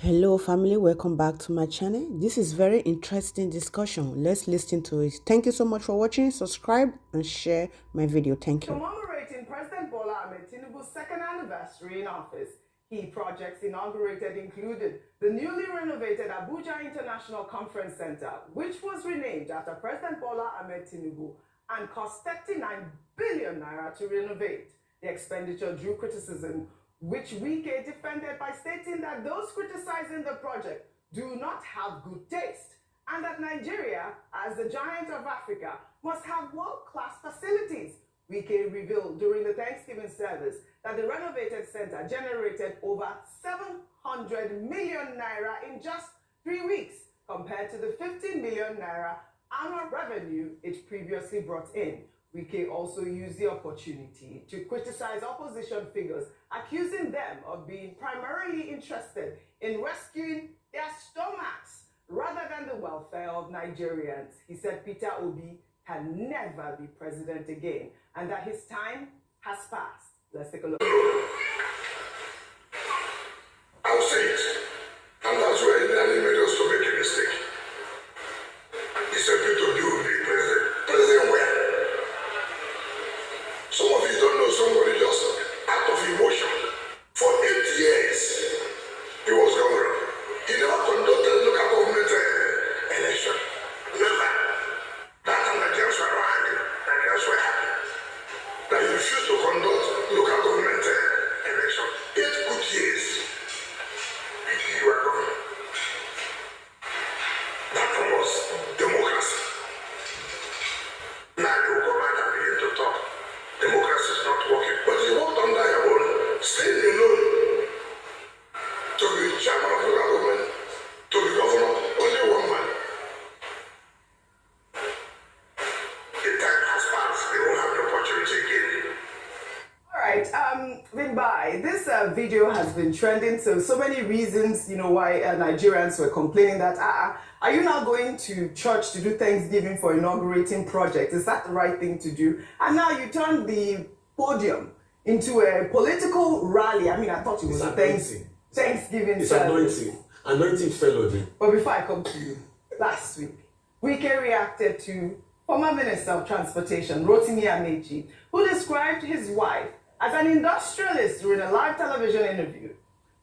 Hello family, welcome back to my channel. This is very interesting discussion. Let's listen to it. Thank you so much for watching. Subscribe and share my video. Thank you. Commemorating President Bola Ahmed Tinubu's second anniversary in office, key projects inaugurated included the newly renovated Abuja International Conference Center, which was renamed after President Bola Ahmed Tinubu and cost 39 billion naira to renovate. The expenditure drew criticism, which Wike defended by stating that those criticizing the project do not have good taste, and that Nigeria, as the giant of Africa, must have world-class facilities. Wike revealed during the Thanksgiving service that the renovated center generated over 700 million naira in just 3 weeks, compared to the 15 million naira annual revenue it previously brought in. Wike also used the opportunity to criticize opposition figures, accusing them of being primarily interested in rescuing their stomachs rather than the welfare of Nigerians. He said Peter Obi can never be president again and that his time has passed. Let's take a look. I'll say it. And that's where he nearly made us to make a mistake. He said Peter Obi will be president. President where? Some of you don't know somebody just out of emotion. For 8 years, he was governor. He never conducted local government election. Never. That time Nigerians were not angry. Nigerians were happy. That he refused to conduct local government election. 8 good years. You were governor. That was democracy. Now you go back and begin to talk. Democracy is not working. But he worked under your own, staying alone. To be chairman of the government, to be governor, only one man. The time has passed. They won't have the opportunity again. All right, Vinbai, this video has been trending, so many reasons, why Nigerians were complaining that, are you now going to church to do Thanksgiving for inaugurating projects? Is that the right thing to do? And now you turn the podium into a political rally. I mean, I thought it was a Thanksgiving It's service. anointing. Anointing fell on him. But before I come to you, last week, Wike reacted to former Minister of Transportation, Rotimi Amaechi, who described his wife as an industrialist during a live television interview.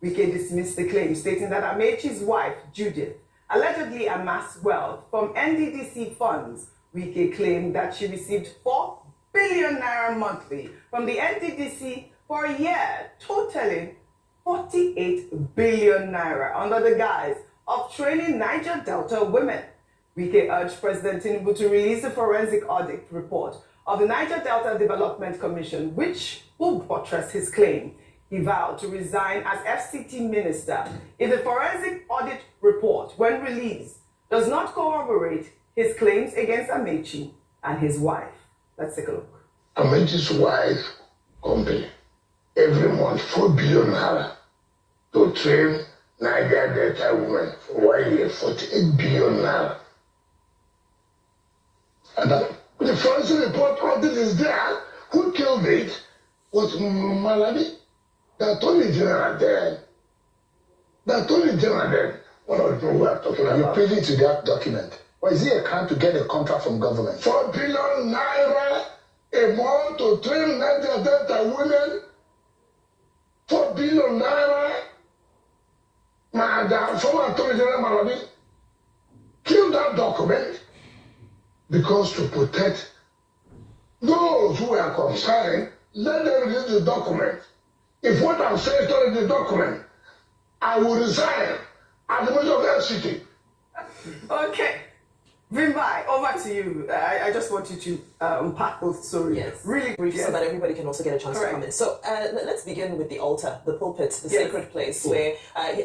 Wike dismissed the claim, stating that Amaechi's wife, Judith, allegedly amassed wealth from NDDC funds. Wike claimed that she received 4 billion naira monthly from the NDDC for a year, totaling 48 billion naira under the guise of training Niger Delta women. Wike urged President Tinubu to release a forensic audit report of the Niger Delta Development Commission, which will buttress his claim. He vowed to resign as FCT minister if the forensic audit report, when released, does not corroborate his claims against Amaechi and his wife. Let's take a look. Amaechi's wife company every month 4 billion naira to train Niger Delta women for 1 year, 48 billion naira. And the forensic report audit is there. Who killed it was Malawi. The Attorney General then. The Attorney General then. One of the people we are talking about. You're privy to that document. Or is it a crime to get a contract from government? 4 billion naira a month to train Niger Delta women. 4 billion naira. Madam, former Attorney General Malawi killed that document because to protect those who are concerned, let them read the document. If what I'm saying is not in the document, I will resign as the minister of FCT. Okay. Vimbai, over to you. I just want you to unpack both stories. Yes. Really briefly. So that everybody can also get a chance Correct. to comment. So let's begin with the altar, the pulpit, the sacred place, where,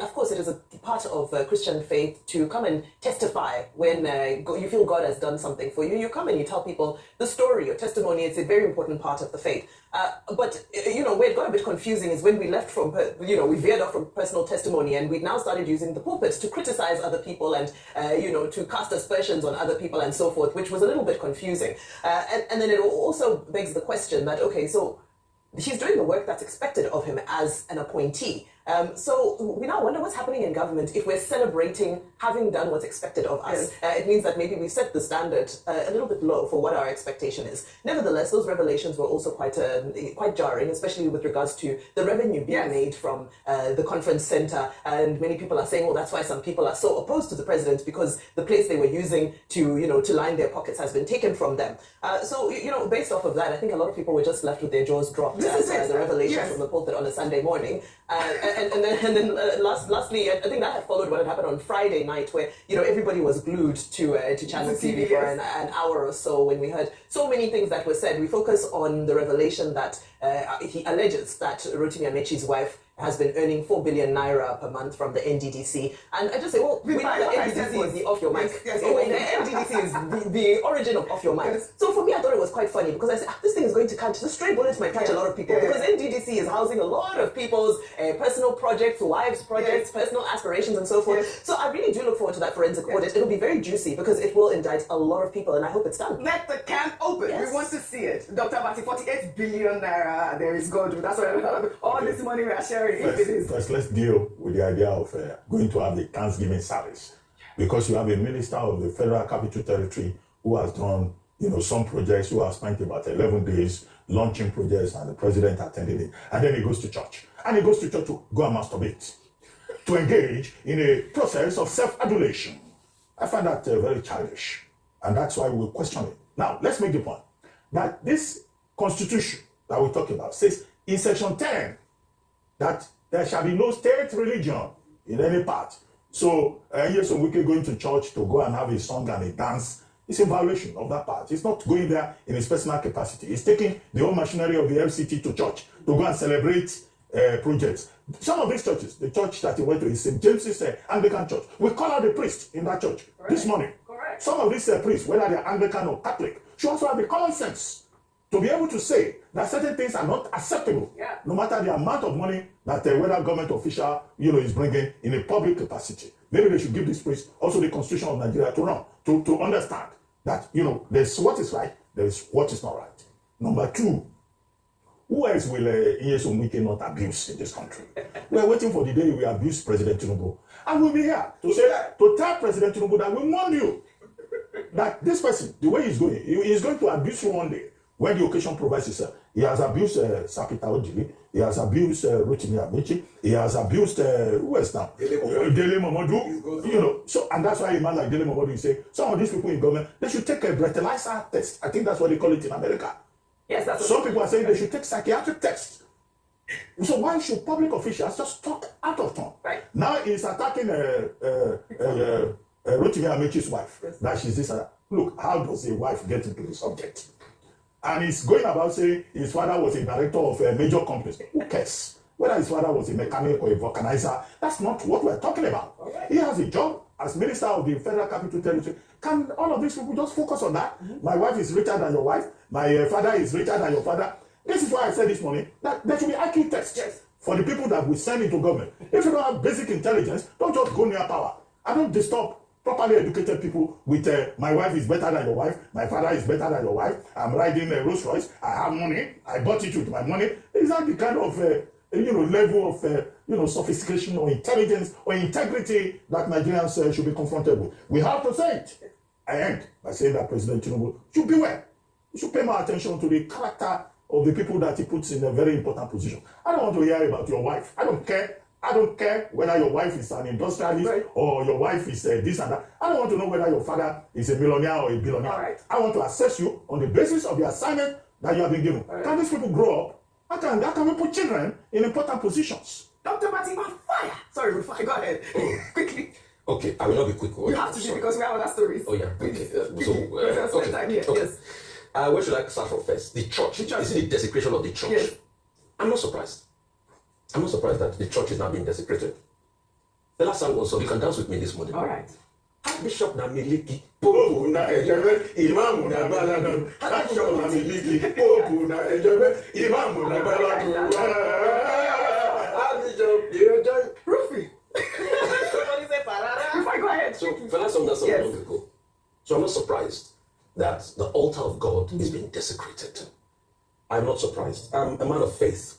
of course, it is a part of Christian faith to come and testify when you feel God has done something for you. You come and you tell people the story, your testimony. It's a very important part of the faith. But where it got a bit confusing is when we left from, we veered off from personal testimony and we now started using the pulpit to criticize other people and, to cast aspersions on other people and so forth, which was a little bit confusing. And then it also begs the question that, okay, so he's doing the work that's expected of him as an appointee. So we now wonder what's happening in government if we're celebrating having done what's expected of us. It means that maybe we set the standard a little bit low for what our expectation is. Nevertheless, those revelations were also quite jarring, especially with regards to the revenue being made from the conference center. And many people are saying, well, that's why some people are so opposed to the president, because the place they were using to line their pockets has been taken from them. So based off of that, I think a lot of people were just left with their jaws dropped at the revelation from the pulpit on a Sunday morning. And then lastly, I think that had followed what had happened on Friday night, where everybody was glued to Channel TV for an hour or so when we heard so many things that were said. We focus on the revelation that he alleges that Rotimi Amaechi's wife has been earning 4 billion naira per month from the NDDC. And I just say, well, we know the NDDC is the off your mic. The NDDC is the origin of off your mic. So for me, I thought it was quite funny, because I said, this thing is going to catch, the stray bullets might catch a lot of people, because NDDC is housing a lot of people's personal projects, wives' projects, personal aspirations, and so forth. So I really do look forward to that forensic audit. It'll be very juicy, because it will indict a lot of people, and I hope it's done. Let the can open. We want to see it. Dr. Bati, 48 billion naira, there is God. That's what all this money we are sharing. First, let's deal with the idea of going to have the Thanksgiving service, because you have a minister of the Federal Capital Territory who has done, some projects, who has spent about 11 days launching projects, and the president attended it, and then he goes to church, to go and masturbate, to engage in a process of self-adulation. I find that very childish, and that's why we question it. Now, let's make the point that this constitution that we talk about says in section 10 that there shall be no state religion in any part. So, yes, Wike going to church to go and have a song and a dance, it's in violation of that part. It's not going there in his personal capacity. It's taking the whole machinery of the FCT to church to go and celebrate projects. Some of these churches, the church that he went to is St. James's Anglican Church. We call out the priest in that church this morning. Correct. Some of these priests, whether they're Anglican or Catholic, should also have the common sense to be able to say that certain things are not acceptable, no matter the amount of money that whether government official is bringing in a public capacity. Maybe they should give this priest also the Constitution of Nigeria to run, to understand that there's what is right, there's what is not right. Number two, who else will Nyesom Wike not abuse in this country? We are waiting for the day we abuse President Tinubu, and we'll be here to tell President Tinubu that we warn you that this person, the way he's going, he is going to abuse you one day. When the occasion provides itself, he has abused Sapita Ojili, he has abused Rotimi Amaechi, he has abused who else now? Dele Momodu. So and that's why a man like Dele Momodu is saying some of these people in government, they should take a breathalyzer test. I think that's what they call it in America. Yes, that's some people are saying they should take psychiatric tests. So why should public officials just talk out of turn? Right. Now he's attacking Rotimi Amaechi's wife. That she's this. Look, how does a wife get into the subject? And he's going about saying his father was a director of major companies. Who cares? Whether his father was a mechanic or a vulcanizer, that's not what we're talking about. He has a job as minister of the Federal Capital Territory. Can all of these people just focus on that? My wife is richer than your wife. My father is richer than your father. This is why I said this morning that there should be IQ tests for the people that we send into government. If you don't have basic intelligence, don't just go near power. I don't disturb properly educated people with my wife is better than your wife, my father is better than your wife, I'm riding a Rolls Royce, I have money, I bought it with my money. Is that the kind of level of sophistication or intelligence or integrity that Nigerians should be confronted with? We have to say it. I end by saying that President Tinubu should beware. He should pay more attention to the character of the people that he puts in a very important position. I don't want to hear about your wife. I don't care whether your wife is an industrialist or your wife is this and that. I don't want to know whether your father is a millionaire or a billionaire. I want to assess you on the basis of the assignment that you have been given. Can these people grow up? How can we put children in important positions? Dr. Bati, on fire. Sorry, go ahead. Quickly. Okay, I will not be quick. You have to be because we have other stories. Oh, yeah. Okay. Yes. Where should I start from first? The church. Is it the desecration of the church? Yes. I'm not surprised. I'm not surprised that the church is now being desecrated. The last song also, you can dance with me this morning. All right. Bishop na miliki, Popu na ejebe, Imamu na baladu. Bishop na miliki, Popu na ejebe, Imamu na baladu. Bishop, you enjoy Rufy. Somebody say parara. Before I go ahead. So, the last song that's long ago. So I'm not surprised that the altar of God is being desecrated. I'm not surprised. I'm a man of faith.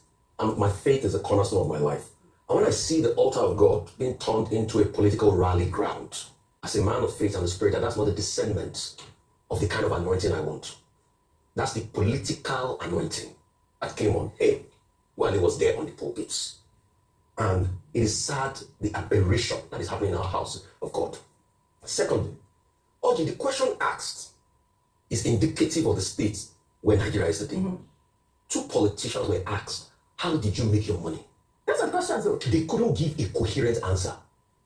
My faith is the cornerstone of my life. And when I see the altar of God being turned into a political rally ground, as a man of faith and the spirit, that's not the discernment of the kind of anointing I want. That's the political anointing that came on him while he was there on the pulpits. And it is sad, the aberration that is happening in our house of God. Secondly, Oji, the question asked is indicative of the state where Nigeria is today. Mm-hmm. 2 politicians were asked, how did you make your money? That's a question, though. They couldn't give a coherent answer.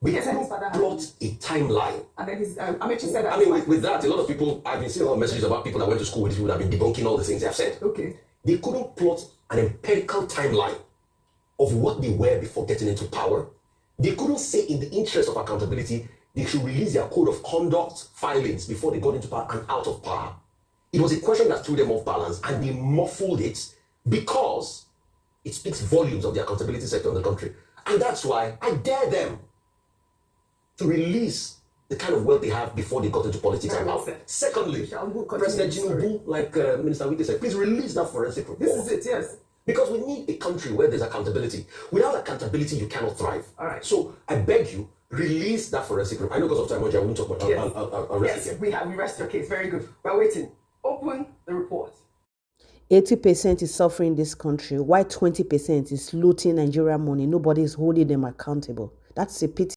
We couldn't plot a timeline. And then Amaechi said that. I mean, with that, a lot of people, I've been seeing a lot of messages about people that went to school with people that have been debunking all the things they have said. Okay. They couldn't plot an empirical timeline of what they were before getting into power. They couldn't say, in the interest of accountability, they should release their code of conduct filings before they got into power and out of power. It was a question that threw them off balance, and they muffled it because it speaks volumes of the accountability sector in the country. And that's why I dare them to release the kind of wealth they have before they got into politics and power. Secondly, President Tinubu, like Minister Wike said, please release that forensic report. This is it, yes. Because we need a country where there's accountability. Without accountability, you cannot thrive. All right. So I beg you, release that forensic report. I know because of time, Oji, I won't talk about it. Yes. I'll rest it. We rest your case. Very good. We're waiting. Open the report. 80% is suffering this country, while 20% is looting Nigerian money. Nobody is holding them accountable. That's a pity.